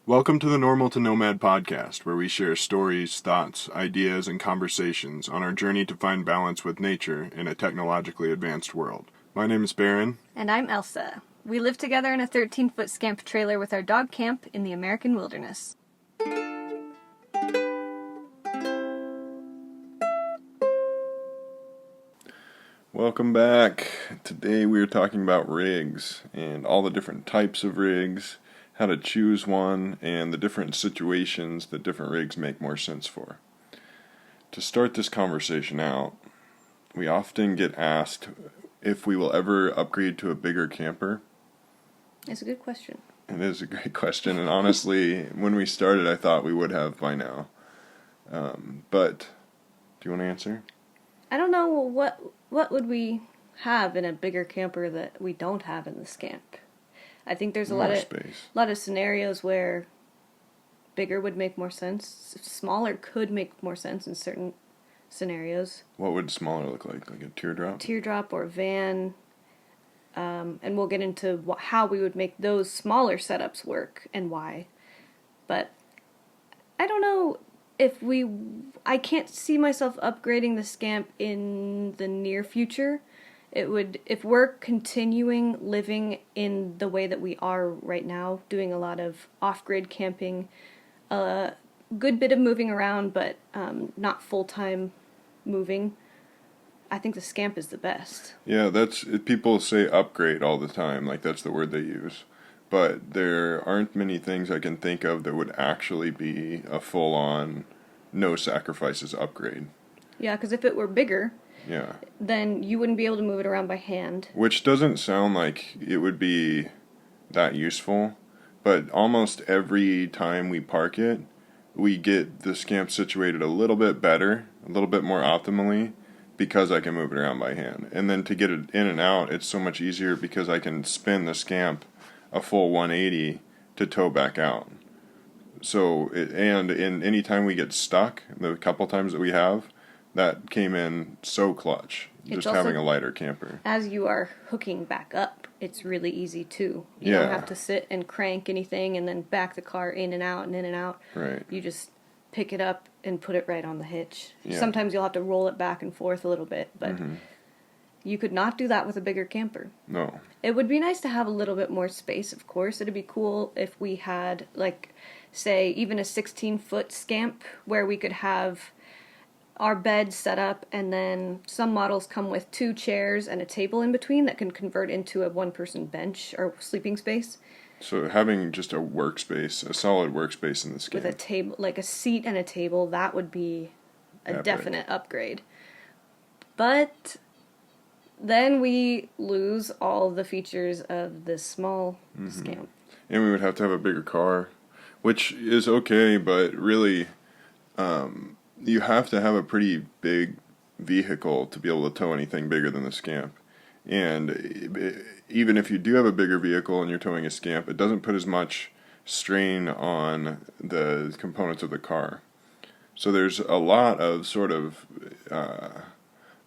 Welcome to the Normal to Nomad podcast, where we share stories, thoughts, ideas, and conversations on our journey to find balance with nature in a technologically advanced world. My name is Baron. And I'm Elsa. We live together in a 13-foot scamp trailer with our dog camp in the American wilderness. Welcome back. Today we are talking about rigs and all the different types of rigs, how to choose one, and the different situations that different rigs make more sense for. To start this conversation out, we often get asked if we will ever upgrade to a bigger camper. It's a good question. It is a great question, and honestly, when we started, I thought we would have by now. But do you want to answer? I don't know what would we have in a bigger camper that we don't have in the scamp. I think there's a lot of scenarios where bigger would make more sense. Smaller could make more sense in certain scenarios. What would smaller look like? Like a teardrop? Teardrop or a van. And we'll get into how we would make those smaller setups work and why. But I don't know if I can't see myself upgrading the scamp in the near future. If we're continuing living in the way that we are right now, doing a lot of off-grid camping, a good bit of moving around, but not full-time moving, I think the scamp is the best. Yeah, people say upgrade all the time, like that's the word they use. But there aren't many things I can think of that would actually be a full-on, no sacrifices upgrade. Yeah, because if it were bigger, yeah, then you wouldn't be able to move it around by hand. Which doesn't sound like it would be that useful, but almost every time we park it, we get the scamp situated a little bit better, a little bit more optimally, because I can move it around by hand. And then to get it in and out, it's so much easier because I can spin the scamp a full 180 to tow back out. So, any time we get stuck, the couple times that we have, that came in so clutch, just having a lighter camper. As you are hooking back up, it's really easy too. You don't have to sit and crank anything and then back the car in and out and in and out. Right. You just pick it up and put it right on the hitch. Yeah. Sometimes you'll have to roll it back and forth a little bit, but you could not do that with a bigger camper. No. It would be nice to have a little bit more space, of course. It'd be cool if we had, like, say, even a 16-foot scamp where we could have our bed set up, and then some models come with 2 chairs and a table in between that can convert into a one-person bench or sleeping space. So having just a workspace, a solid workspace in the scamp. With a table, like a seat and a table, that would be a definite upgrade. But then we lose all the features of this small scamp. And we would have to have a bigger car, which is okay, but really, you have to have a pretty big vehicle to be able to tow anything bigger than the scamp. And even if you do have a bigger vehicle and you're towing a scamp, it doesn't put as much strain on the components of the car. So there's a lot of sort of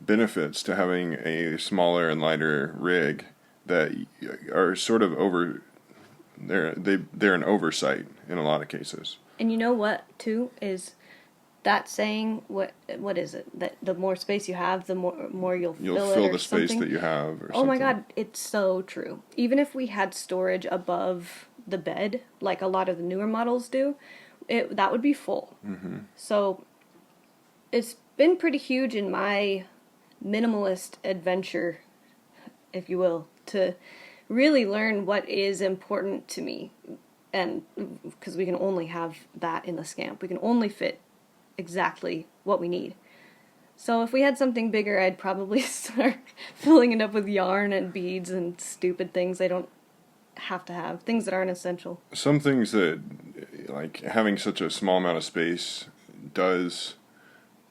benefits to having a smaller and lighter rig that are sort of they're an oversight in a lot of cases. And you know what, too, is that saying, what is it? That the more space you have, the more you'll fill it. You'll fill the space that you have or something. Oh my God, it's so true. Even if we had storage above the bed, like a lot of the newer models do, that would be full. Mm-hmm. So it's been pretty huge in my minimalist adventure, if you will, to really learn what is important to me. And because we can only have that in the scamp. We can only fit exactly what we need. So if we had something bigger, I'd probably start filling it up with yarn and beads and stupid things I don't have to have, things that aren't essential. Some things that, like, having such a small amount of space does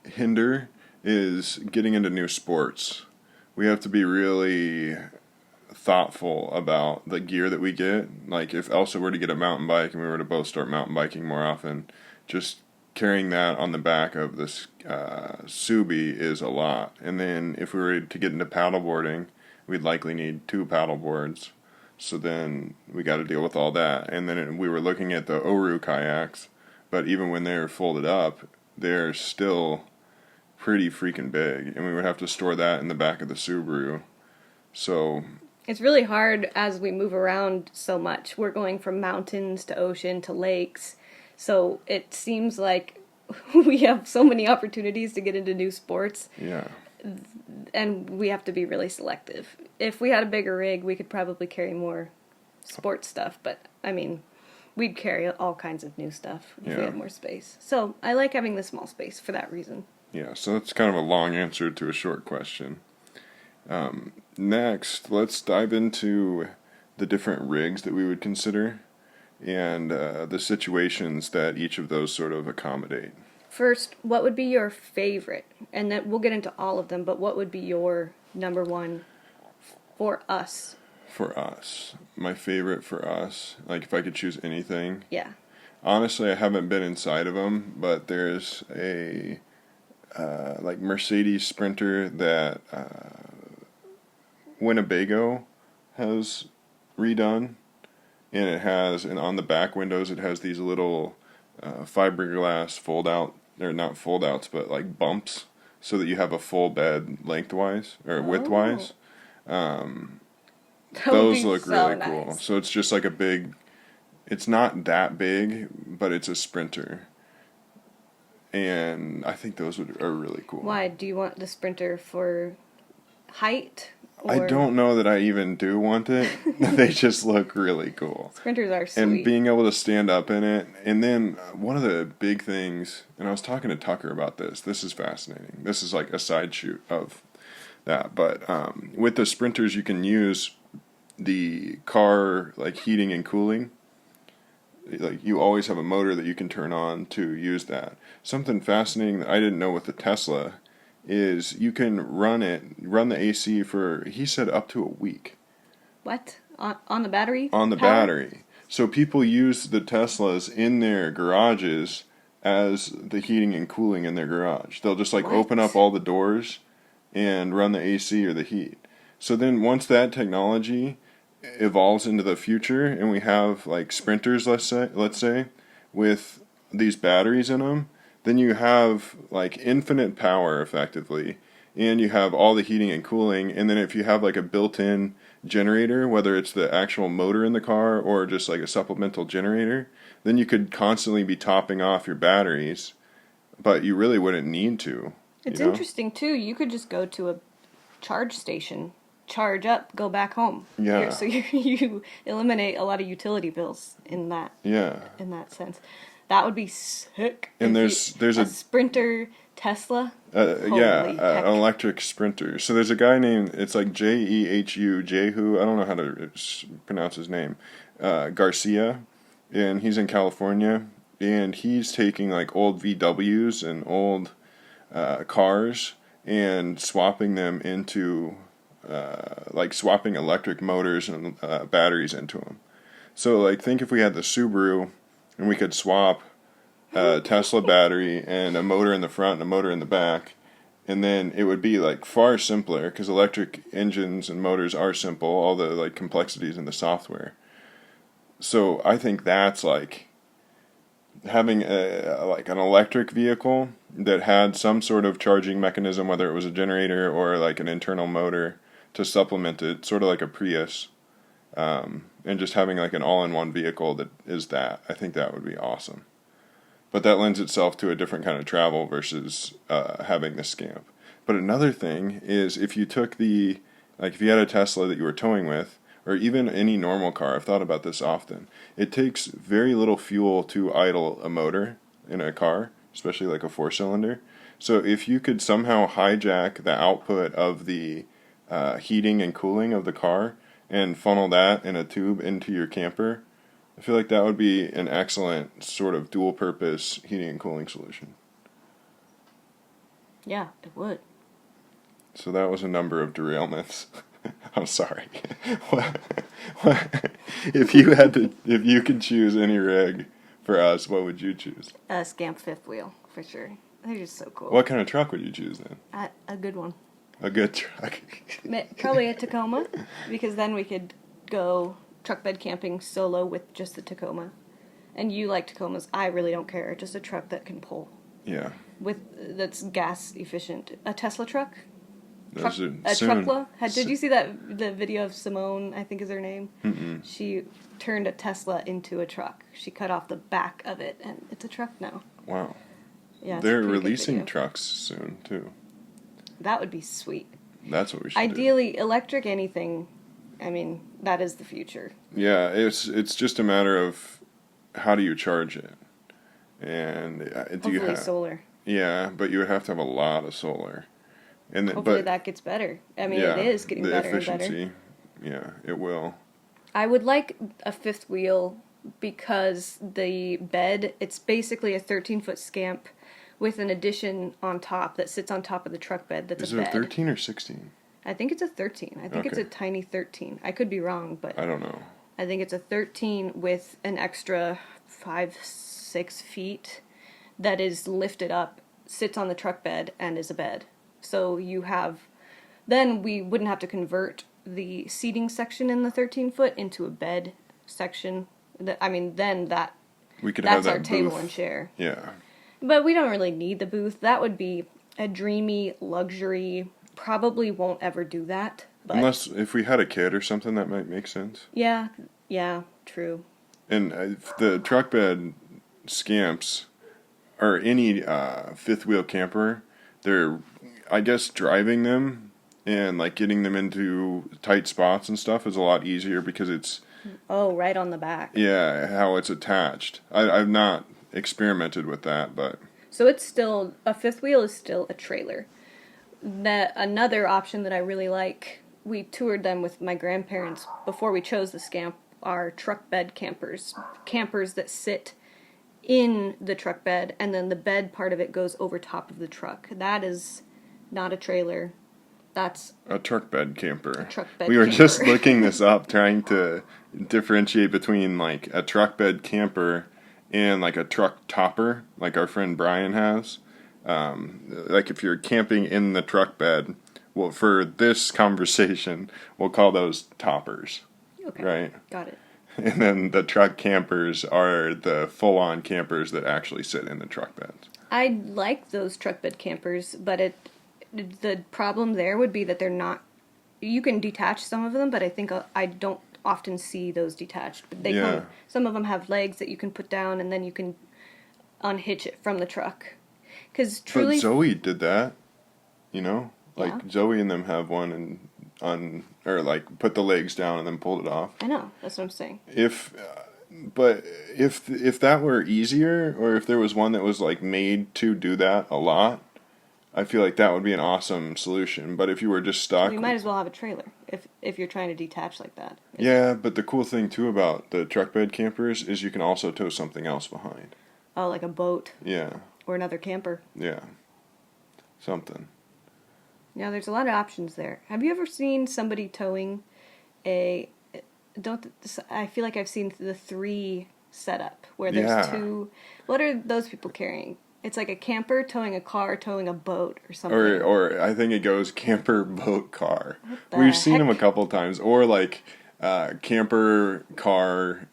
hinder is getting into new sports. We have to be really thoughtful about the gear that we get. Like, if Elsa were to get a mountain bike and we were to both start mountain biking more often, just carrying that on the back of this Subi is a lot. And then if we were to get into paddleboarding, we'd likely need 2 paddle boards. So then we got to deal with all that. And then we were looking at the Oru kayaks, but even when they're folded up, they're still pretty freaking big. And we would have to store that in the back of the Subaru. So it's really hard as we move around so much. We're going from mountains to ocean to lakes. So it seems like we have so many opportunities to get into new sports. Yeah. And we have to be really selective. If we had a bigger rig, we could probably carry more sports stuff. But, I mean, we'd carry all kinds of new stuff if we had more space. So I like having the small space for that reason. Yeah, so that's kind of a long answer to a short question. Next, let's dive into the different rigs that we would consider and the situations that each of those sort of accommodate. First, what would be your favorite? And then we'll get into all of them, but what would be your number one for us? For us. My favorite for us, like if I could choose anything. Yeah. Honestly, I haven't been inside of them, but there's a like Mercedes Sprinter that Winnebago has redone, and on the back windows it has these little fiberglass fold-out, or not fold-outs, but like bumps, so that you have a full bed lengthwise, or widthwise. Those look really cool. So it's just like a big, it's not that big, but it's a Sprinter. And I think those are really cool. Why? Do you want the Sprinter for height? Or... I don't know that I even do want it. They just look really cool. Sprinters are sweet. And being able to stand up in it. And then one of the big things, and I was talking to Tucker about this. This is fascinating. This is like a side shoot of that. But with the Sprinters, you can use the car like heating and cooling. Like you always have a motor that you can turn on to use that. Something fascinating that I didn't know with the Tesla is you can run the AC for, he said, up to a week. What? On the battery? On the battery. So people use the Teslas in their garages as the heating and cooling in their garage. They'll just like open up all the doors and run the AC or the heat. So then once that technology evolves into the future and we have like Sprinters, let's say, with these batteries in them, then you have like infinite power effectively, and you have all the heating and cooling. And then if you have like a built-in generator, whether it's the actual motor in the car or just like a supplemental generator, then you could constantly be topping off your batteries, but you really wouldn't need to. It's interesting too. You could just go to a charge station, charge up, go back home. Yeah. So you eliminate a lot of utility bills in that. Yeah. In that sense. That would be sick. And there's a Sprinter Tesla. An electric Sprinter. So there's a guy named, it's like Jehu, I don't know how to pronounce his name, Garcia, and he's in California, and he's taking like old VWs and old cars and swapping them into like swapping electric motors and batteries into them. So like think if we had the Subaru and we could swap a Tesla battery and a motor in the front and a motor in the back, and then it would be like far simpler because electric engines and motors are simple, all the like complexities in the software. So I think that's like having like an electric vehicle that had some sort of charging mechanism, whether it was a generator or like an internal motor to supplement it, sort of like a Prius. And just having like an all-in-one vehicle that is that, I think that would be awesome. But that lends itself to a different kind of travel versus having the Scamp. But another thing is if you took if you had a Tesla that you were towing with, or even any normal car, I've thought about this often, it takes very little fuel to idle a motor in a car, especially like a 4-cylinder. So if you could somehow hijack the output of the heating and cooling of the car, and funnel that in a tube into your camper, I feel like that would be an excellent sort of dual-purpose heating and cooling solution. Yeah, it would. So that was a number of derailments. I'm sorry. If you could choose any rig for us, what would you choose? A Scamp fifth wheel, for sure. They're just so cool. What kind of truck would you choose then? A good one. A good truck. Probably a Tacoma, because then we could go truck bed camping solo with just the Tacoma. And you like Tacomas. I really don't care. Just a truck that can pull. Yeah. That's gas efficient. A Tesla truck? Those are A soon. truckla? Did you see the video of Simone, I think is her name? Mm-mm. She turned a Tesla into a truck. She cut off the back of it, and it's a truck now. Wow. Yeah, They're releasing trucks soon, too. That would be sweet. That's what we should Ideally, electric anything, I mean, that is the future. Yeah, it's just a matter of how do you charge it? And do you Hopefully have... solar. Yeah, but you would have to have a lot of solar. And Hopefully that gets better. I mean, yeah, it is getting the better efficiency, and better. Yeah, it will. I would like a fifth wheel because the bed, it's basically a 13-foot scamp with an addition on top that sits on top of the truck bed that's Is a bed. it a 13 or 16? I think it's a 13. I think it's a tiny 13. I could be wrong, but I don't know. I think it's a 13 with an extra 5-6 feet that is lifted up, sits on the truck bed, and is a bed. So you have... Then we wouldn't have to convert the seating section in the 13-foot into a bed section. Then We could that's have that our table booth. and chair. Yeah. But we don't really need the booth. That would be a dreamy luxury. Probably won't ever do that. But Unless, if we had a kid or something, that might make sense. yeah, true. And the truck bed scamps, or any fifth wheel camper, they're, I guess, driving them and like getting them into tight spots and stuff is a lot easier because it's... Oh, right on the back. Yeah, how it's attached. I've not experimented with that, but... So it's still, a fifth wheel is still a trailer. Another option that I really like, we toured them with my grandparents before we chose the scamp, are truck bed campers. Campers that sit in the truck bed, and then the bed part of it goes over top of the truck. That is not a trailer. That's a truck bed camper. We were camper. just looking this up, trying to differentiate between like a truck bed camper and like a truck topper, like our friend Brian has. Like if you're camping in the truck bed, well, for this conversation, we'll call those toppers. Okay. Right? Got it. And then the truck campers are the full-on campers that actually sit in the truck beds. I like those truck bed campers, but the problem there would be that they're not... You can detach some of them, but I think I don't often see those detached. But some of them have legs that you can put down, and then you can unhitch it from the truck. Because truly... But Zoe did that, you know? Like, Yeah. Zoe and them have one or like put the legs down and then pulled it off. I know, that's what I'm saying. But if that were easier, or if there was one that was like made to do that a lot, I feel like that would be an awesome solution. But if you were just stuck, You might as well have a trailer if you're trying to detach like that. Yeah, but the cool thing too about the truck bed campers is you can also tow something else behind. Oh, like a boat Yeah, or another camper. yeah, something. Yeah, there's a lot of options there. Have you ever seen somebody towing I feel like I've seen the 3 setup where there's 2. What are those people carrying? It's like a camper towing a car, towing a boat or something. Or I think it goes camper, boat, car. the We've seen heck? them a couple times. Or like camper, car,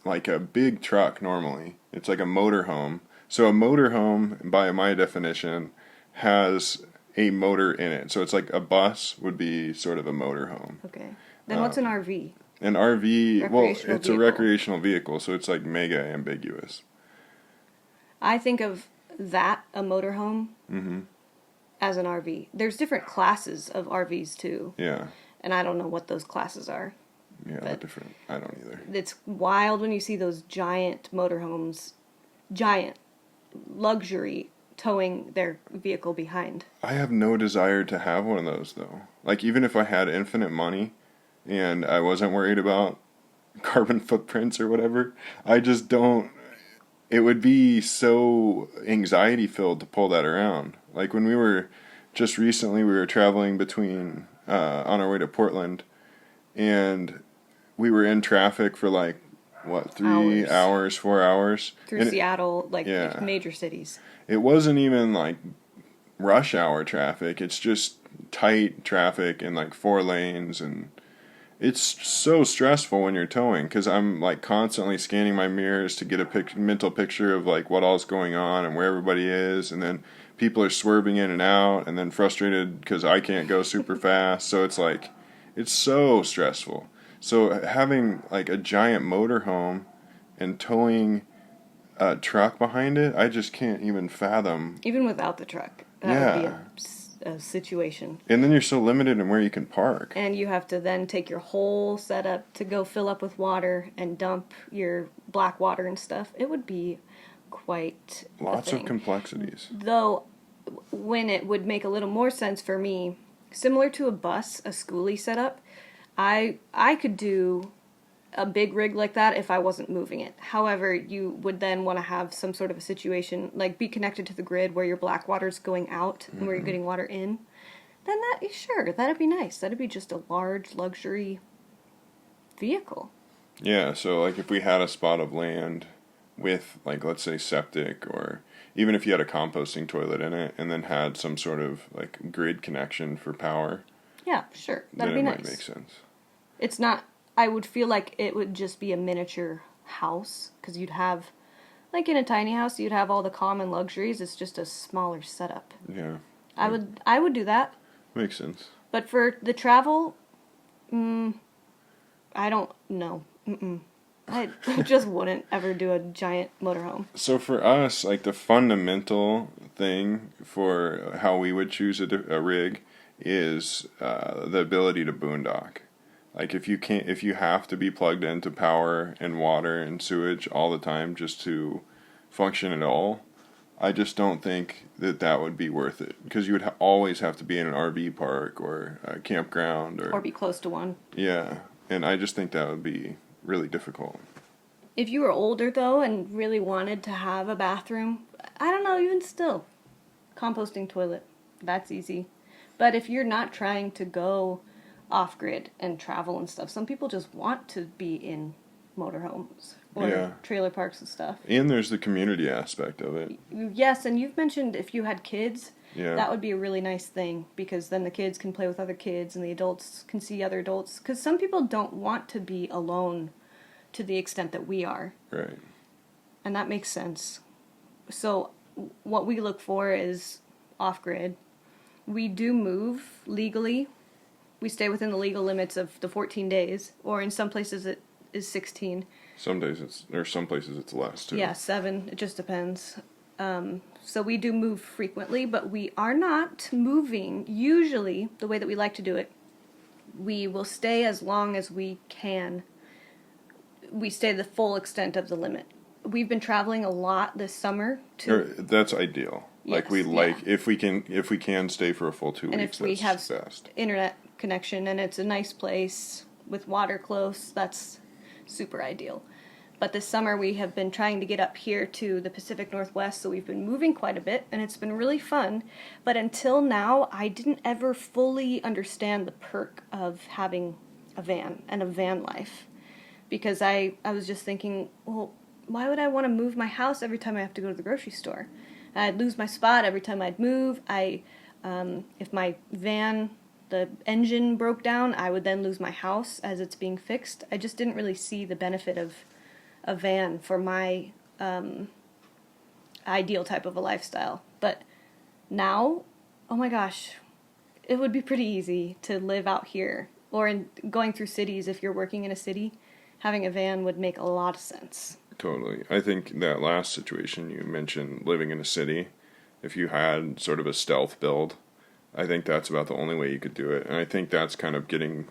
like a big truck normally. It's like a motorhome. So a motorhome, by my definition, has a motor in it. So it's like a bus would be sort of a motorhome. Okay. Then what's an RV? An RV, well, it's Recreational a vehicle. recreational vehicle, so it's like mega ambiguous. I think of that, a motorhome, as an RV. There's different classes of RVs too. Yeah. And I don't know what those classes are. Yeah, But- different. I don't either. It's wild when you see those giant motorhomes, giant luxury, towing their vehicle behind. I have no desire to have one of those, though. Like, even if I had infinite money and I wasn't worried about carbon footprints or whatever, I just don't... It would be so anxiety-filled to pull that around. Like, when we were... Just recently, we were traveling between... on our way to Portland, and we were in traffic for, like, what, 3 hours, 4 hours? Through And Seattle, like yeah. major cities. It wasn't even like rush hour traffic. It's just tight traffic in like 4 lanes, and It's so stressful when you're towing because I'm like constantly scanning my mirrors to get a mental picture of like what all's going on and where everybody is, and then people are swerving in and out, and then frustrated because I can't go super fast. So it's like it's so stressful. So having like a giant motorhome and towing a truck behind it, I just can't even fathom. Even without the truck, that would be a situation. And then you're so limited in where you can park. And you have to then take your whole setup to go fill up with water and dump your black water and stuff. It would be quite Lots of complexities. Though, when it would make a little more sense for me, similar to a bus, a schoolie setup, I could do a big rig like that if I wasn't moving it. However, you would then want to have some sort of a situation, like be connected to the grid where your black water's going out and where you're getting water in. Then that'd be nice. That'd be just a large luxury vehicle. Yeah, so like if we had a spot of land with like let's say septic, or even if you had a composting toilet in it and then had some sort of like grid connection for power. Yeah, sure. That'd be then nice. It might make sense. It's not, I would feel like it would just be a miniature house, because you'd have, like in a tiny house, you'd have all the common luxuries. It's just a smaller setup. Yeah. I would do that. Makes sense. But for the travel, I don't know. I just wouldn't ever do a giant motorhome. So for us, like the fundamental thing for how we would choose a rig is the ability to boondock. Like if you have to be plugged into power and water and sewage all the time just to function at all, I just don't think that would be worth it, because you would always have to be in an RV park or a campground or be close to one. Yeah, and I just think that would be really difficult. If you were older though and really wanted to have a bathroom, I don't know, even still, composting toilet, that's easy. But if you're not trying to go off-grid and travel and stuff, some people just want to be in motorhomes or trailer parks and stuff. And there's the community aspect of it. Yes, and you've mentioned if you had kids, Yeah. that would be a really nice thing, because then the kids can play with other kids and the adults can see other adults. Because some people don't want to be alone to the extent that we are. Right. And that makes sense. So what we look for is off-grid. We do move legally. We stay within the legal limits of the 14 days, or in some places it is 16. Some places it's less too. Yeah, 7. It just depends. So we do move frequently, but we are not moving. Usually, the way that we like to do it, we will stay as long as we can. We stay the full extent of the limit. We've been traveling a lot this summer. That's ideal. Yes, if we can stay for a full 2 weeks. And if we have best. Internet connection and it's a nice place with water close, that's super ideal. But this summer we have been trying to get up here to the Pacific Northwest, so we've been moving quite a bit, and it's been really fun. But until now, I didn't ever fully understand the perk of having a van and a van life. Because I was just thinking, well, why would I want to move my house every time I have to go to the grocery store? I'd lose my spot every time I'd move. If my van, the engine broke down, I would then lose my house as it's being fixed. I just didn't really see the benefit of a van for my ideal type of a lifestyle. But now, oh my gosh, it would be pretty easy to live out here. Or in going through cities, if you're working in a city, having a van would make a lot of sense. Totally. I think that last situation you mentioned, living in a city, if you had sort of a stealth build, I think that's about the only way you could do it. And I think that's kind of getting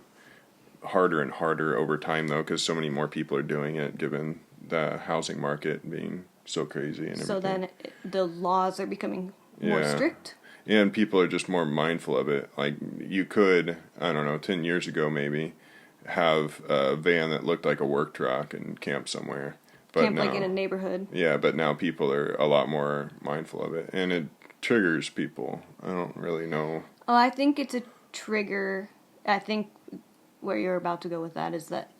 harder and harder over time, though, because so many more people are doing it, given the housing market being so crazy and everything. So then the laws are becoming more strict? And people are just more mindful of it. Like, you could, I don't know, 10 years ago maybe, have a van that looked like a work truck and camp somewhere. But camp now, like in a neighborhood. Yeah, but now people are a lot more mindful of it. And it triggers people. I don't really know. Oh, I think it's a trigger. I think where you're about to go with that is that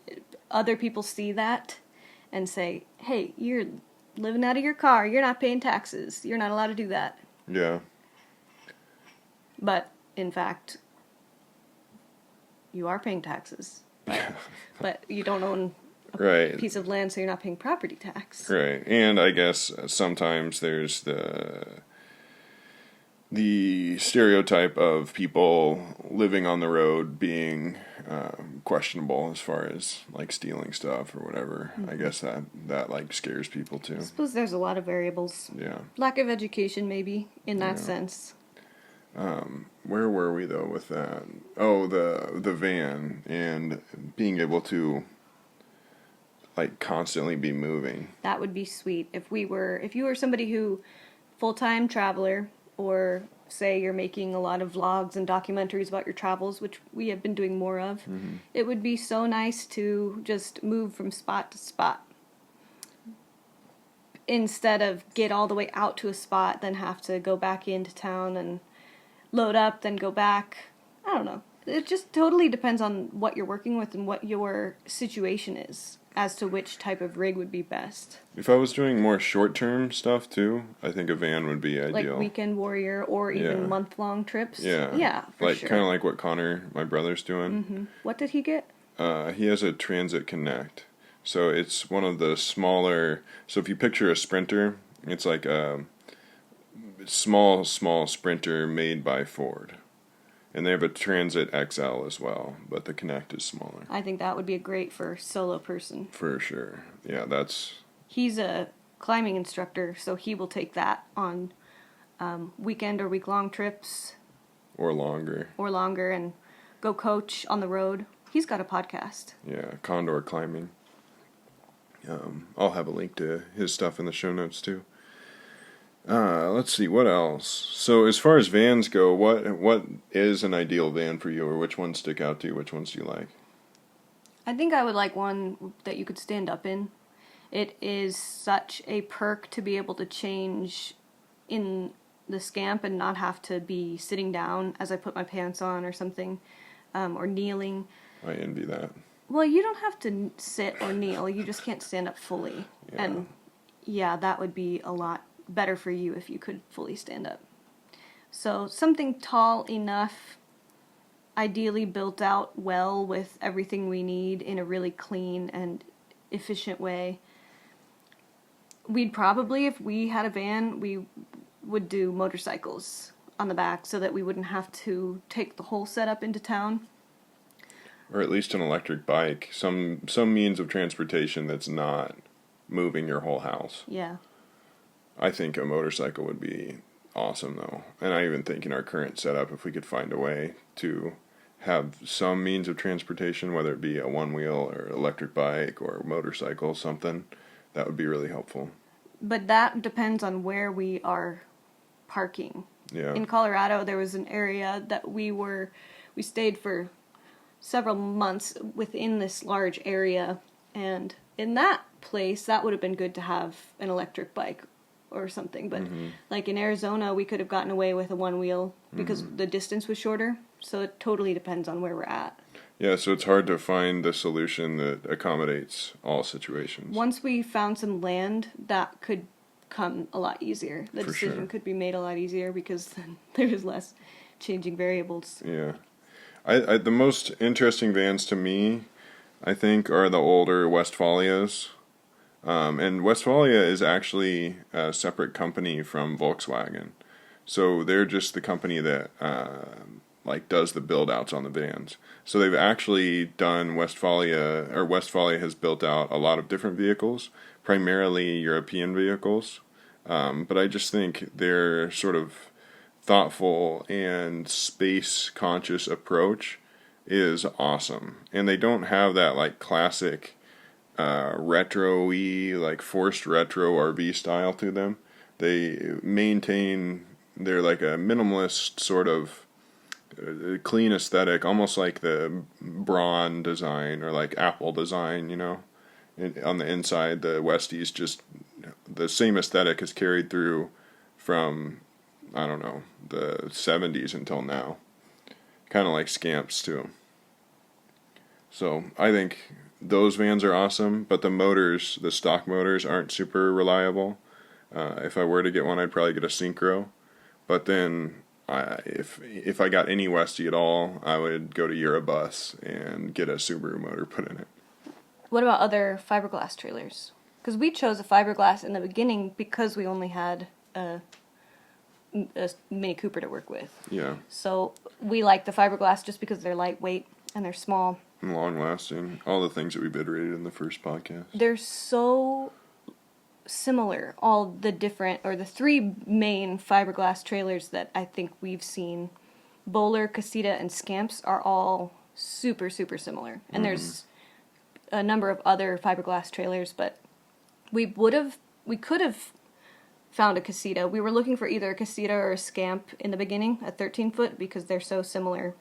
other people see that and say, hey, you're living out of your car. You're not paying taxes. You're not allowed to do that. Yeah. But, in fact, you are paying taxes. but you don't own a Right. piece of land, so you're not paying property tax. Right. And I guess sometimes there's the stereotype of people living on the road being questionable as far as like stealing stuff or whatever. I guess that like scares people too. I suppose there's a lot of variables. Yeah. Lack of education, maybe, in that Yeah. sense. Where were we though with that? Oh, the van and being able to like constantly be moving. That would be sweet if you were somebody who full-time traveler, or say you're making a lot of vlogs and documentaries about your travels, which we have been doing more of. It would be so nice to just move from spot to spot instead of get all the way out to a spot, then have to go back into town and load up, then go back. I don't know. It just totally depends on what you're working with and what your situation is as to which type of rig would be best. If I was doing more short-term stuff too, I think a van would be Like ideal. weekend warrior or even Yeah. month-long trips. Yeah. Yeah, for like sure. kind of like what Connor, my brother's doing. What did he get? He has a Transit Connect. So it's one of the smaller. So if you picture a Sprinter, it's like a small Sprinter made by Ford. And they have a Transit XL as well, but the Connect is smaller. I think that would be a great for solo person. For sure. Yeah, that's... He's a climbing instructor, so he will take that on weekend or week-long trips Or longer. and go coach on the road. He's got a podcast. Yeah, Condor Climbing. I'll have a link to his stuff in the show notes too. Let's see, what else? So as far as vans go, what is an ideal van for you, or which ones stick out to you? Which ones do you like? I think I would like one that you could stand up in. It is such a perk to be able to change in the Scamp and not have to be sitting down as I put my pants on or something, or kneeling. I envy that. Well, you don't have to sit or kneel. You just can't stand up fully. Yeah. And yeah, that would be a lot better for you if you could fully stand up. So something tall enough, ideally built out well with everything we need in a really clean and efficient way. We'd probably, if we had a van, we would do motorcycles on the back so that we wouldn't have to take the whole setup into town. Or at least an electric bike, some means of transportation that's not moving your whole house. Yeah. I think a motorcycle would be awesome though. And I even think in our current setup, if we could find a way to have some means of transportation, whether it be a one-wheel or electric bike or motorcycle, something, that would be really helpful. But that depends on where we are parking. Yeah. In Colorado, there was an area that we stayed for several months within this large area, and in that place, that would have been good to have an electric bike or something. But like in Arizona, we could have gotten away with a one-wheel because the distance was shorter. So it totally depends on where we're at. Yeah, so it's hard to find the solution that accommodates all situations. Once we found some land, that could come a lot easier. The For decision sure. could be made a lot easier because then there's less changing variables. Yeah. I the most interesting vans to me, I think, are the older Westfalias. And Westfalia is actually a separate company from Volkswagen. So they're just the company that like does the build outs on the vans. So they've actually done Westfalia has built out a lot of different vehicles, primarily European vehicles. But I just think their sort of thoughtful and space conscious approach is awesome. And they don't have that like classic retro-y, like forced retro RV style to them. They maintain, they're like a minimalist sort of clean aesthetic, almost like the Braun design or like Apple design, you know. On the inside, the Westies, just the same aesthetic is carried through from, I don't know, the 70s until now. Kind of like Scamps too. So I think those vans are awesome, but the motors, the stock motors, aren't super reliable. If I were to get one, I'd probably get a Synchro. But then if I got any Westie at all, I would go to Eurobus and get a Subaru motor put in it. What about other fiberglass trailers? Because we chose a fiberglass in the beginning because we only had a Mini Cooper to work with. Yeah. So we like the fiberglass just because they're lightweight and they're small. And long lasting. All the things that we've iterated in the first podcast. They're so similar. All the different, or the three main fiberglass trailers that I think we've seen, Bowler, Casita, and Scamps, are all super, super similar. And there's a number of other fiberglass trailers, but we could have found a Casita. We were looking for either a Casita or a Scamp in the beginning, a 13-foot, because they're so similar.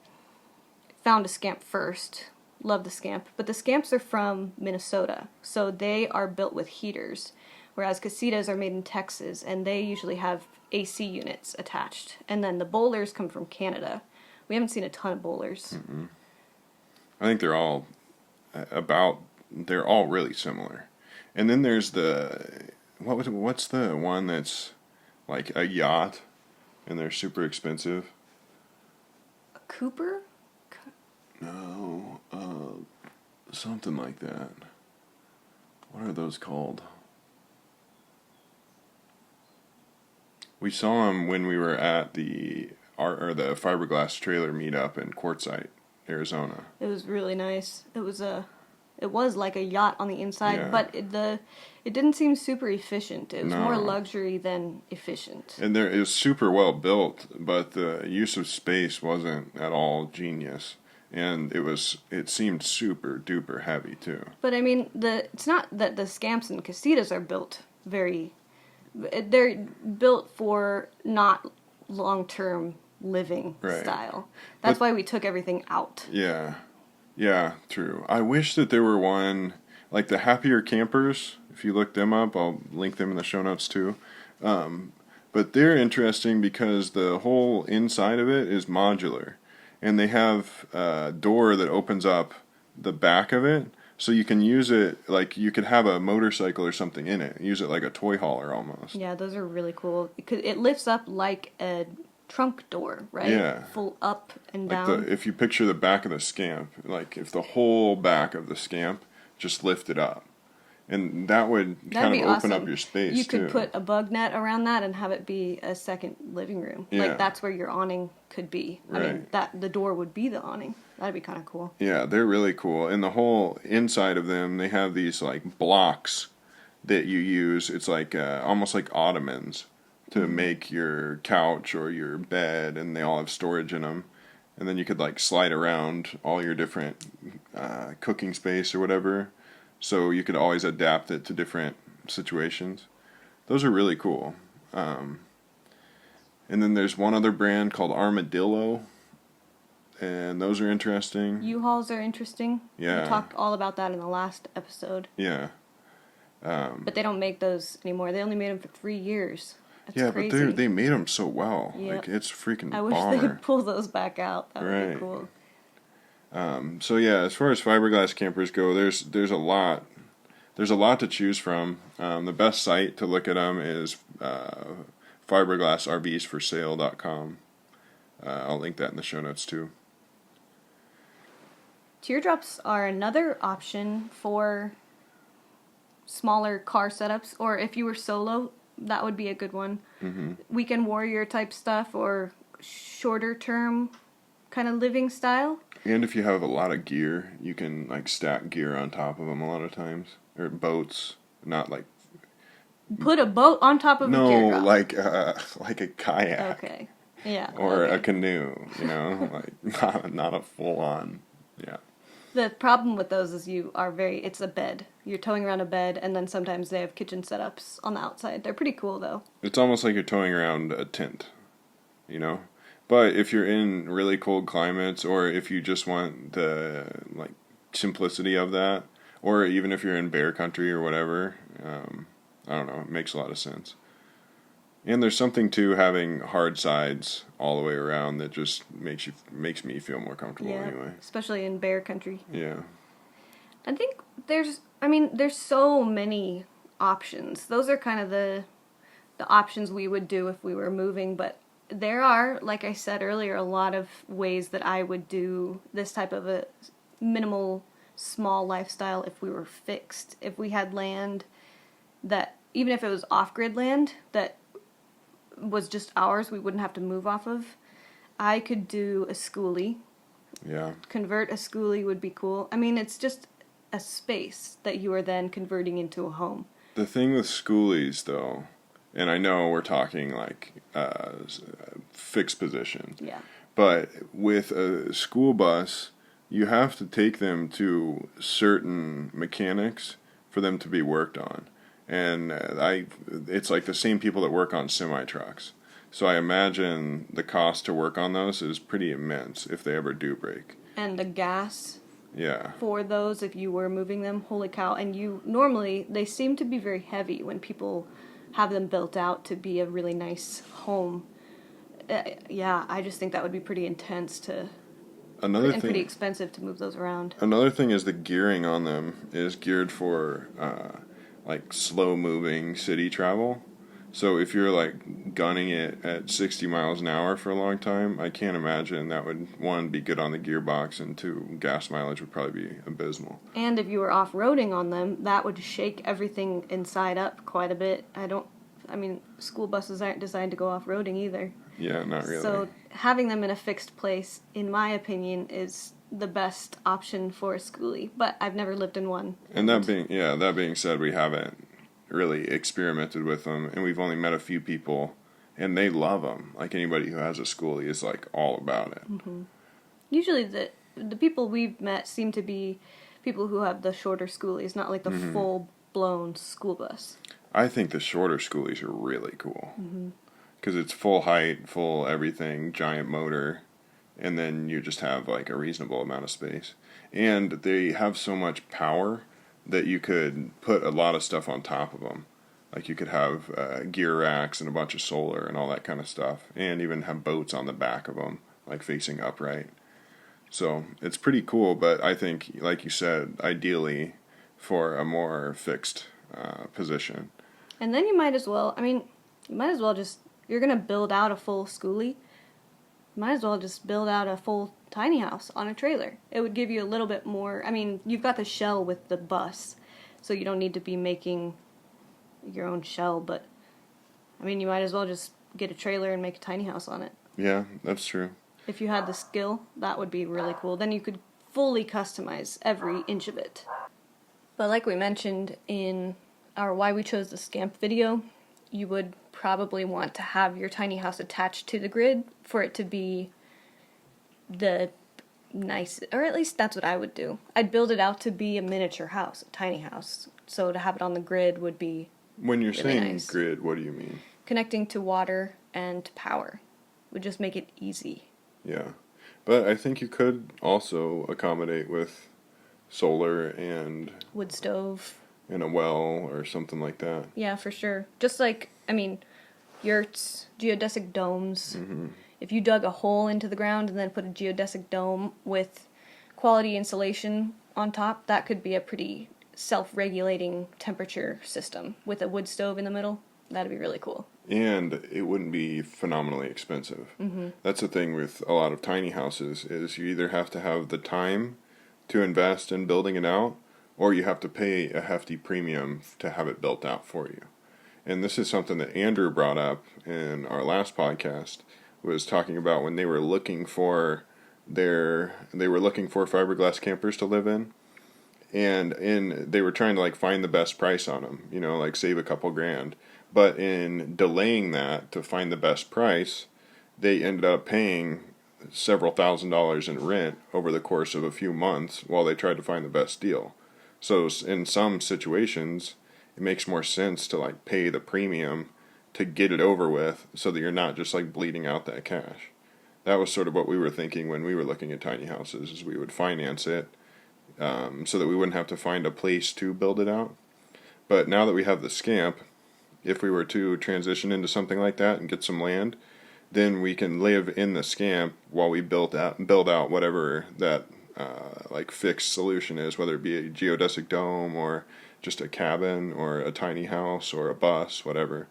Found a Scamp first. Love the Scamp. But the Scamps are from Minnesota, so they are built with heaters, whereas Casitas are made in Texas, and they usually have AC units attached. And then the Bowlers come from Canada. We haven't seen a ton of Bowlers. I think they're all really similar. And then there's what's the one that's like a yacht and they're super expensive? A Cooper? No, something like that. What are those called? We saw them when we were at the Fiberglass Trailer meetup in Quartzsite, Arizona. It was really nice. It was like a yacht on the inside, Yeah. but it didn't seem super efficient. It was more No. luxury than efficient. And it was super well built, but the use of space wasn't at all genius. And it seemed super duper heavy too. But I mean, it's not that the Scamps and Casitas are built they're built for not long-term living Right. style. That's why we took everything out. Yeah. Yeah, true. I wish that there were one, like the Happier Campers. If you look them up, I'll link them in the show notes too. But they're interesting because the whole inside of it is modular. And they have a door that opens up the back of it. So you can use it, like you could have a motorcycle or something in it. Use it like a toy hauler almost. Yeah, those are really cool. It lifts up like a trunk door, right? Yeah. Full up and Like down. if you picture the back of the Scamp, like if the whole back of the Scamp just lifted up. And that would That'd kind be of open awesome. up your space You too. could put a bug net around that and have it be a second living room. Yeah. Like that's where your awning could be. I mean, Right. the door would be the awning. That'd be kind of cool. Yeah, they're really cool. And the whole inside of them, they have these like blocks that you use. It's like almost like ottomans to make your couch or your bed, and they all have storage in them. And then you could like slide around all your different cooking space or whatever. So you could always adapt it to different situations. Those are really cool. And then there's one other brand called Armadillo. And those are interesting. U-Hauls are interesting. Yeah. We talked all about that in the last episode. Yeah. But they don't make those anymore. They only made them for 3 years. That's Yeah, crazy. but they made them so well. Yep. Like, it's freaking I wish they bomber. could pull those back out. That would Right. be cool. So yeah, as far as fiberglass campers go, there's a lot. There's a lot to choose from. The best site to look at them is fiberglassrvsforsale.com. I'll link that in the show notes too. Teardrops are another option for smaller car setups, or if you were solo, that would be a good one. Mm-hmm. Weekend warrior type stuff, or shorter term kind of living style. And if you have a lot of gear, you can like stack gear on top of them a lot of times, or boats, not like Put a boat on top of a teardrop. like a kayak. Okay. Yeah. Or okay. a canoe, like not a full on, yeah. The problem with those is it's a bed. You're towing around a bed, and then sometimes they have kitchen setups on the outside. They're pretty cool, though. It's almost like you're towing around a tent, But if you're in really cold climates, or if you just want the like simplicity of that, or even if you're in bear country or whatever, I don't know, it makes a lot of sense. And there's something to having hard sides all the way around that just makes me feel more comfortable anyway. Especially in bear country. Yeah. I think there's so many options. Those are kind of the options we would do if we were moving, but there are, like I said earlier, a lot of ways that I would do this type of a minimal, small lifestyle if we were fixed. If we had land that, even if it was off-grid land that was just ours, we wouldn't have to move off of. I could do a schoolie. Yeah. Convert a schoolie would be cool. I mean, it's just a space that you are then converting into a home. The thing with schoolies, though, and I know we're talking like fixed position. Yeah. But with a school bus, you have to take them to certain mechanics for them to be worked on. And it's like the same people that work on semi-trucks. So I imagine the cost to work on those is pretty immense if they ever do break. And the gas Yeah. for those, if you were moving them, holy cow. And normally, they seem to be very heavy when people have them built out to be a really nice home. Yeah, I just think that would be pretty intense pretty expensive to move those around. Another thing is the gearing on them is geared for like slow moving city travel. So if you're like gunning it at 60 miles an hour for a long time, I can't imagine that would, one, be good on the gearbox, and two, gas mileage would probably be abysmal. And if you were off-roading on them, that would shake everything inside up quite a bit. School buses aren't designed to go off-roading either. Yeah, not really. So having them in a fixed place, in my opinion, is the best option for a schoolie. But I've never lived in one. And that being said, we haven't really experimented with them, and we've only met a few people, and they love them. Like, anybody who has a schoolie is like all about it. Mm-hmm. Usually the people we've met seem to be people who have the shorter schoolies, not like the full-blown school bus. I think the shorter schoolies are really cool. Because it's full height, full everything, giant motor, and then you just have like a reasonable amount of space. And they have so much power that you could put a lot of stuff on top of them. Like, you could have gear racks and a bunch of solar and all that kind of stuff, and even have boats on the back of them, like facing upright. So it's pretty cool, but I think, like you said, ideally for a more fixed position. And then you might as well just, you're going to build out a full schoolie, might as well just build out a full tiny house on a trailer. It would give you a little bit more. You've got the shell with the bus, so you don't need to be making your own shell, but you might as well just get a trailer and make a tiny house on it. Yeah, that's true. If you had the skill, that would be really cool. Then you could fully customize every inch of it. But like we mentioned in our Why We Chose the Scamp video, you would probably want to have your tiny house attached to the grid for it to be the nice, or at least that's what I would do. I'd build it out to be a miniature house, a tiny house. So to have it on the grid would be When you're really saying nice. grid, what do you mean? Connecting to water and power would just make it easy. Yeah. But I think you could also accommodate with solar and Wood stove. and a well or something like that. Yeah, for sure. Just like, yurts, geodesic domes. If you dug a hole into the ground and then put a geodesic dome with quality insulation on top, that could be a pretty self-regulating temperature system with a wood stove in the middle. That'd be really cool. And it wouldn't be phenomenally expensive. That's the thing with a lot of tiny houses, is you either have to have the time to invest in building it out, or you have to pay a hefty premium to have it built out for you. And this is something that Andrew brought up in our last podcast, was talking about when they were looking for fiberglass campers to live in, and they were trying to like find the best price on them, like save a couple grand. But in delaying that to find the best price, they ended up paying several $1,000s in rent over the course of a few months while they tried to find the best deal. So in some situations, it makes more sense to like pay the premium to get it over with, so that you're not just like bleeding out that cash. That was sort of what we were thinking when we were looking at tiny houses, is we would finance it so that we wouldn't have to find a place to build it out. But now that we have the Scamp, if we were to transition into something like that and get some land, then we can live in the Scamp while we build out whatever that like fixed solution is, whether it be a geodesic dome or just a cabin or a tiny house or a bus, whatever.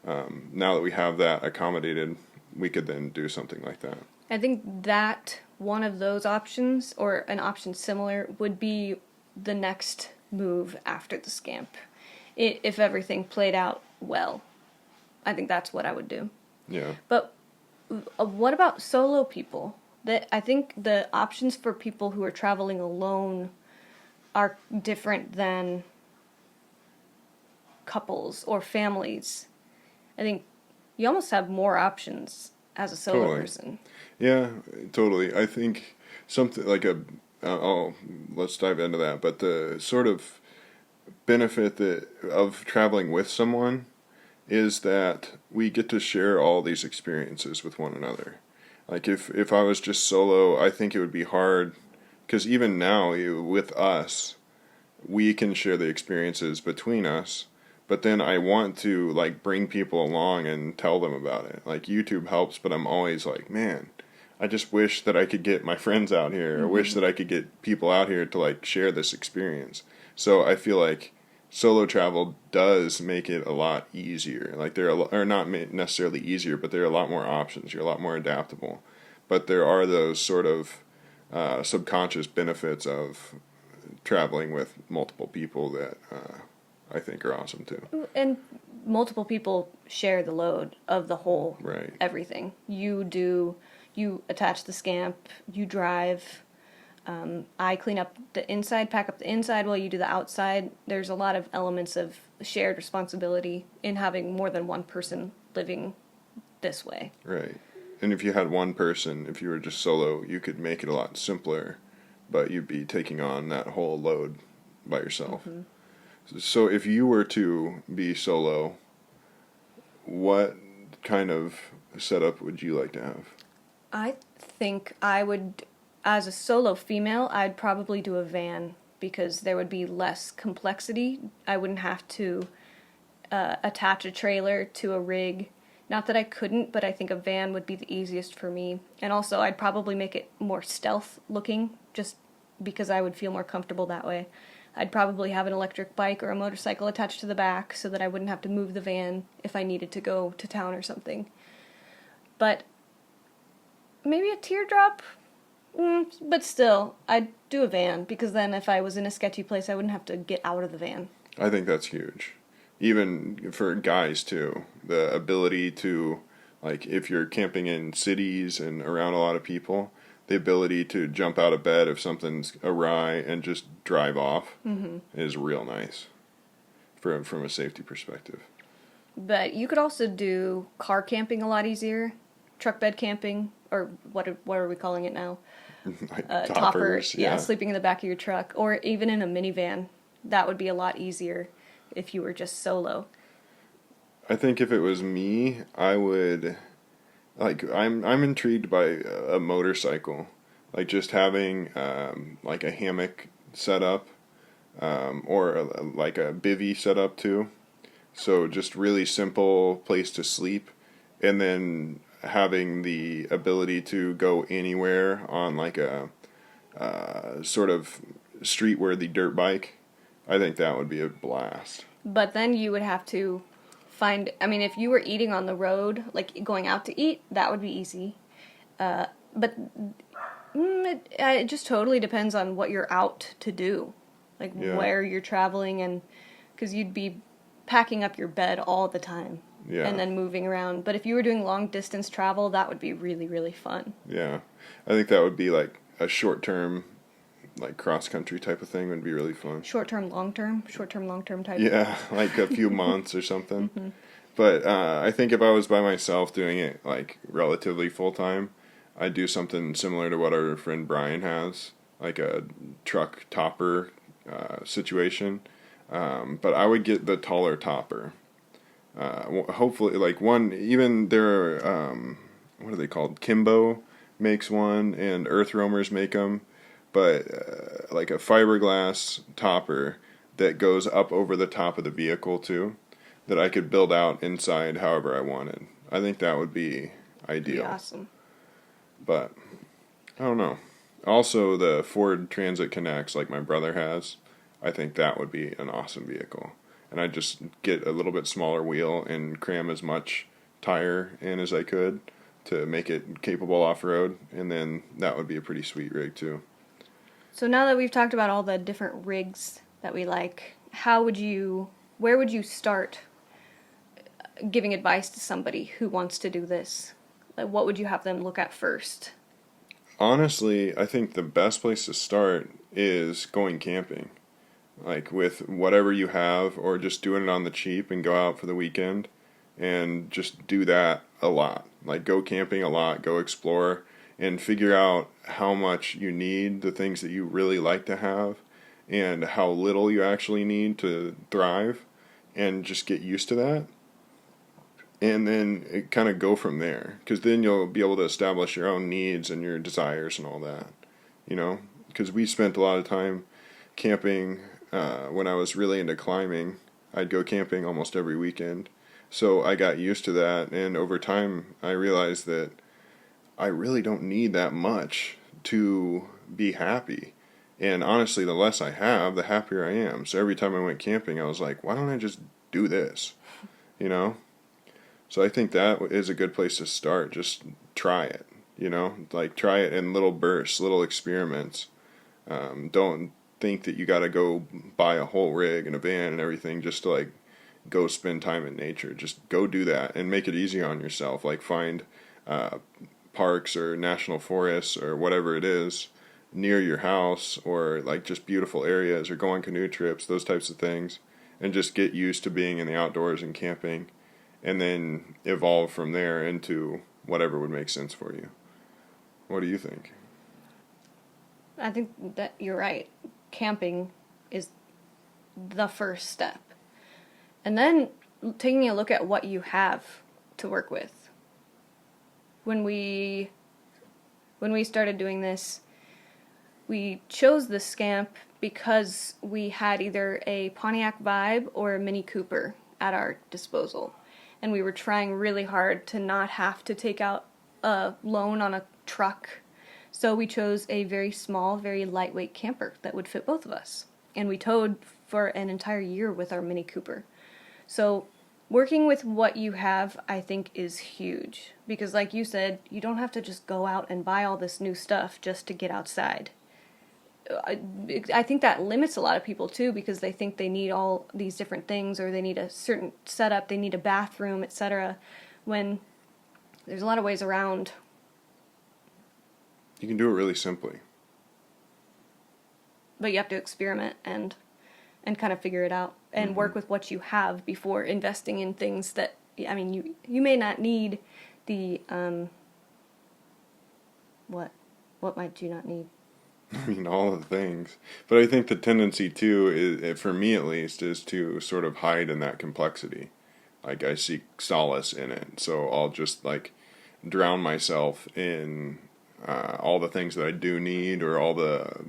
Now that we have that accommodated, we could then do something like that. I think that one of those options, or an option similar, would be the next move after the scamp. If everything played out well, I think that's what I would do. Yeah. But what about solo people? I think the options for people who are traveling alone are different than couples or families. I think you almost have more options as a solo person. Yeah, totally. I think something like let's dive into that. But the sort of benefit of traveling with someone is that we get to share all these experiences with one another. Like if I was just solo, I think it would be hard, because even now with us, we can share the experiences between us, but then I want to like bring people along and tell them about it. Like YouTube helps, but I'm always like, man, I just wish that I could get my friends out here, or wish that I could get people out here to like share this experience. So I feel like solo travel does make it a lot easier. Like or not necessarily easier, but there are a lot more options. You're a lot more adaptable. But there are those sort of subconscious benefits of traveling with multiple people that I think are awesome too. And multiple people share the load of the whole everything. You attach the scamp, you drive. I clean up the inside, pack up the inside while you do the outside. There's a lot of elements of shared responsibility in having more than one person living this way. Right. And if you had one person, if you were just solo, you could make it a lot simpler, but you'd be taking on that whole load by yourself. Mm-hmm. So if you were to be solo, what kind of setup would you like to have? I think I would, as a solo female, I'd probably do a van, because there would be less complexity. I wouldn't have to attach a trailer to a rig. Not that I couldn't, but I think a van would be the easiest for me. And also, I'd probably make it more stealth looking, just because I would feel more comfortable that way. I'd probably have an electric bike or a motorcycle attached to the back so that I wouldn't have to move the van if I needed to go to town or something. But maybe a teardrop? But still, I'd do a van, because then if I was in a sketchy place, I wouldn't have to get out of the van. I think that's huge. Even for guys, too. The ability to, like, if you're camping in cities and around a lot of people, the ability to jump out of bed if something's awry and just drive off is real nice from a safety perspective. But you could also do car camping a lot easier, truck bed camping, or what are we calling it now? Like toppers, yeah, sleeping in the back of your truck, or even in a minivan. That would be a lot easier if you were just solo. I think if it was me, I would, like, I'm intrigued by a motorcycle, like just having like a hammock set up, or like a bivvy set up too. So just really simple place to sleep, and then having the ability to go anywhere on like a sort of street-worthy dirt bike. I think that would be a blast. But then you would have to find, I mean, if you were eating on the road, like going out to eat, that would be easy. But it just totally depends on what you're out to do. Like where you're traveling, and because you'd be packing up your bed all the time. Yeah. And then moving around. But if you were doing long distance travel, that would be really, really fun. Yeah. I think that would be like a short term, like cross country type of thing would be really fun. Short term, long term type. Yeah, like a few months or something. Mm-hmm. But I think if I was by myself doing it like relatively full time, I'd do something similar to what our friend Brian has, like a truck topper situation. But I would get the taller topper. Hopefully, like one, even there are, what are they called? Kimbo makes one, and Earth Roamers make them. But like a fiberglass topper that goes up over the top of the vehicle too, that I could build out inside however I wanted. I think that would be ideal. Be awesome. But I don't know. Also, the Ford Transit Connects, like my brother has, I think that would be an awesome vehicle. And I'd just get a little bit smaller wheel and cram as much tire in as I could. to make it capable off-road, and then that would be a pretty sweet rig too. So now that we've talked about all the different rigs that we like, where would you start giving advice to somebody who wants to do this? Like, what would you have them look at first? Honestly, I think the best place to start is going camping. Like with whatever you have, or just doing it on the cheap and go out for the weekend and just do that a lot. Like go camping a lot, go explore, and figure out how much you need, the things that you really like to have, and how little you actually need to thrive, and just get used to that. And then it kind of go from there, because then you'll be able to establish your own needs and your desires and all that, you know, because we spent a lot of time camping. When I was really into climbing, I'd go camping almost every weekend. So I got used to that, and over time I realized that I really don't need that much to be happy. And honestly, the less I have, the happier I am. So every time I went camping, I was like, why don't I just do this? You know? So I think that is a good place to start. Just try it, you know? Like try it in little bursts, little experiments. Don't think that you got to go buy a whole rig and a van and everything just to like go spend time in nature. Just go do that and make it easy on yourself. Like find parks or national forests or whatever it is near your house, or like just beautiful areas, or go on canoe trips, those types of things, and just get used to being in the outdoors and camping, and then evolve from there into whatever would make sense for you. What do you think? I think that you're right. Camping is the first step. And then taking a look at what you have to work with. When we started doing this, we chose the Scamp because we had either a Pontiac Vibe or a Mini Cooper at our disposal. And we were trying really hard to not have to take out a loan on a truck. So we chose a very small, very lightweight camper that would fit both of us. And we towed for an entire year with our Mini Cooper. So working with what you have, I think, is huge. Because like you said, you don't have to just go out and buy all this new stuff just to get outside. I think that limits a lot of people too, because they think they need all these different things, or they need a certain setup, they need a bathroom, etc. When there's a lot of ways around. You can do it really simply. But you have to experiment and kind of figure it out and work with what you have before investing in things that, I mean, you may not need the what might you not need? I mean, all of the things. But I think the tendency, too, is, for me at least, is to sort of hide in that complexity. Like, I seek solace in it. So I'll just, like, drown myself in all the things that I do need, or all the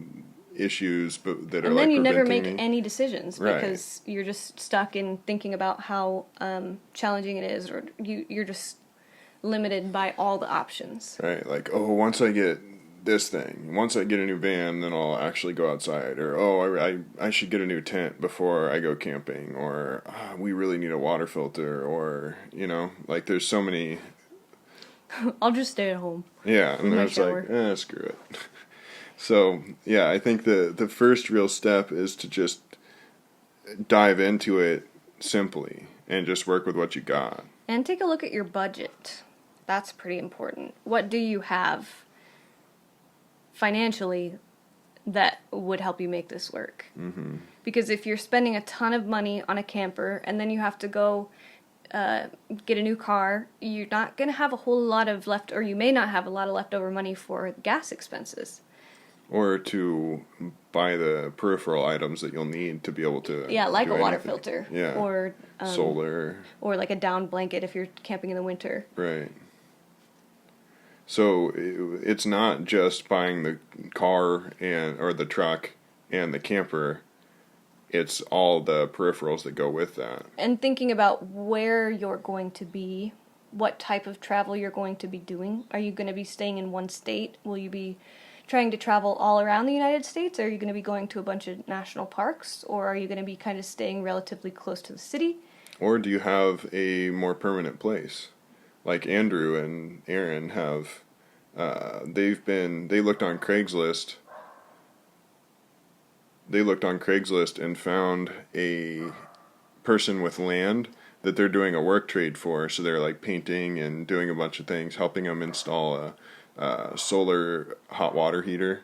issues that are, like, preventing me. And then you never make any decisions, right, because you're just stuck in thinking about how challenging it is, or you're just limited by all the options. Right, like, oh, once I get this thing, once I get a new van, then I'll actually go outside, or oh, I should get a new tent before I go camping, or we really need a water filter, or, you know, like there's so many. I'll just stay at home. Yeah, and it's like, screw it. So yeah, I think the first real step is to just dive into it simply and just work with what you got. And take a look at your budget. That's pretty important. What do you have financially that would help you make this work? Mm-hmm. Because if you're spending a ton of money on a camper and then you have to go get a new car, you're not going to have a whole lot of or you may not have a lot of leftover money for gas expenses. Or to buy the peripheral items that you'll need to be able to like do a water anything. filter. Yeah. Or solar. Or like a down blanket if you're camping in the winter. Right. So it's not just buying the car or the truck and the camper. It's all the peripherals that go with that. And thinking about where you're going to be, what type of travel you're going to be doing. Are you going to be staying in one state? Will you be trying to travel all around the United States? Or are you going to be going to a bunch of national parks? Or are you going to be kind of staying relatively close to the city? Or do you have a more permanent place? like Andrew and Aaron have, they looked on Craigslist. They looked on Craigslist and found a person with land that they're doing a work trade for. So they're like painting and doing a bunch of things, helping them install a solar hot water heater.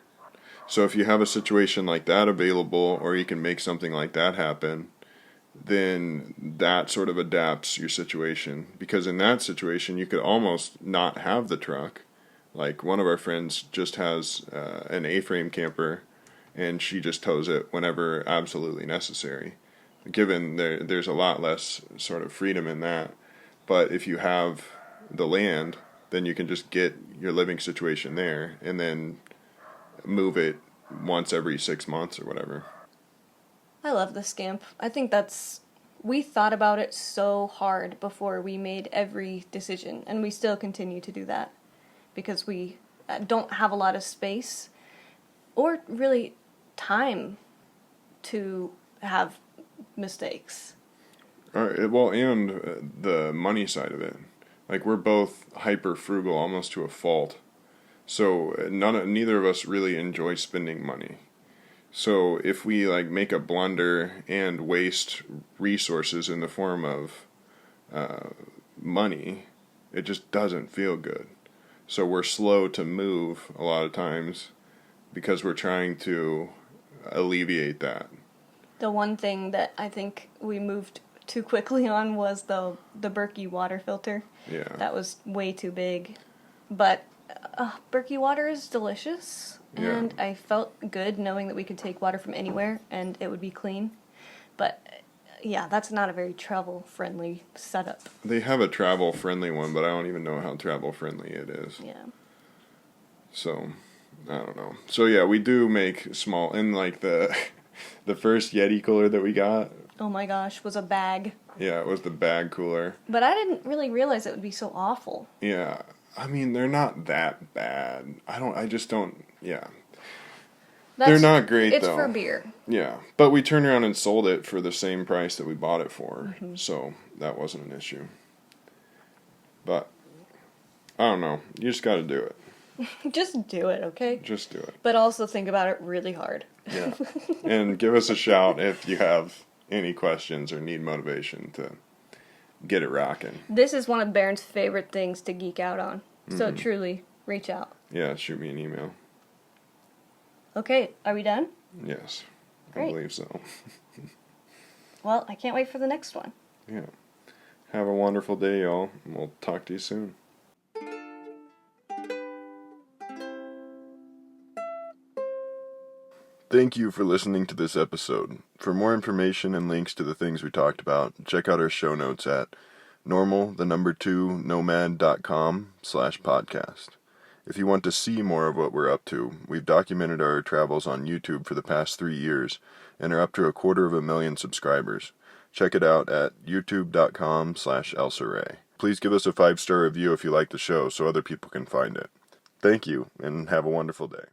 So if you have a situation like that available, or you can make something like that happen, then that sort of adapts your situation. Because in that situation, you could almost not have the truck. Like one of our friends just has an A-frame camper, and she just tows it whenever absolutely necessary. Given there's a lot less sort of freedom in that. But if you have the land, then you can just get your living situation there and then move it once every 6 months or whatever. I love this camp. I think we thought about it so hard before we made every decision, and we still continue to do that because we don't have a lot of space or really time to have mistakes. All right, well, and the money side of it. Like, we're both hyper frugal almost to a fault. So neither of us really enjoy spending money. So if we like make a blunder and waste resources in the form of money, it just doesn't feel good. So we're slow to move a lot of times because we're trying to alleviate that. The one thing that I think we moved too quickly on was the Berkey water filter. Yeah. That was way too big. But Berkey water is delicious. Yeah. And I felt good knowing that we could take water from anywhere and it would be clean. But yeah, that's not a very travel-friendly setup. They have a travel-friendly one, but I don't even know how travel-friendly it is. Yeah. So, I don't know. So yeah, we do make small, and like the first Yeti cooler that we got. Oh my gosh, was a bag. Yeah, it was the bag cooler. But I didn't really realize it would be so awful. Yeah. I mean, they're not that bad. Yeah. They're not great, it's though. It's for beer. Yeah. But we turned around and sold it for the same price that we bought it for. Mm-hmm. So, that wasn't an issue. But, I don't know. You just gotta do it. Just do it, okay? Just do it. But also think about it really hard. Yeah. And give us a shout if you have any questions or need motivation to get it rocking. This is one of Baron's favorite things to geek out on. So truly, reach out. Yeah, shoot me an email. Okay, are we done? Yes. Great. I believe so. Well, I can't wait for the next one. Yeah. Have a wonderful day, y'all. We'll talk to you soon. Thank you for listening to this episode. For more information and links to the things we talked about, check out our show notes at nomad.com/podcast. If you want to see more of what we're up to, we've documented our travels on YouTube for the past 3 years and are up to 250,000 subscribers. Check it out at youtube.com/elsaray. Please give us a 5-star review if you like the show so other people can find it. Thank you, and have a wonderful day.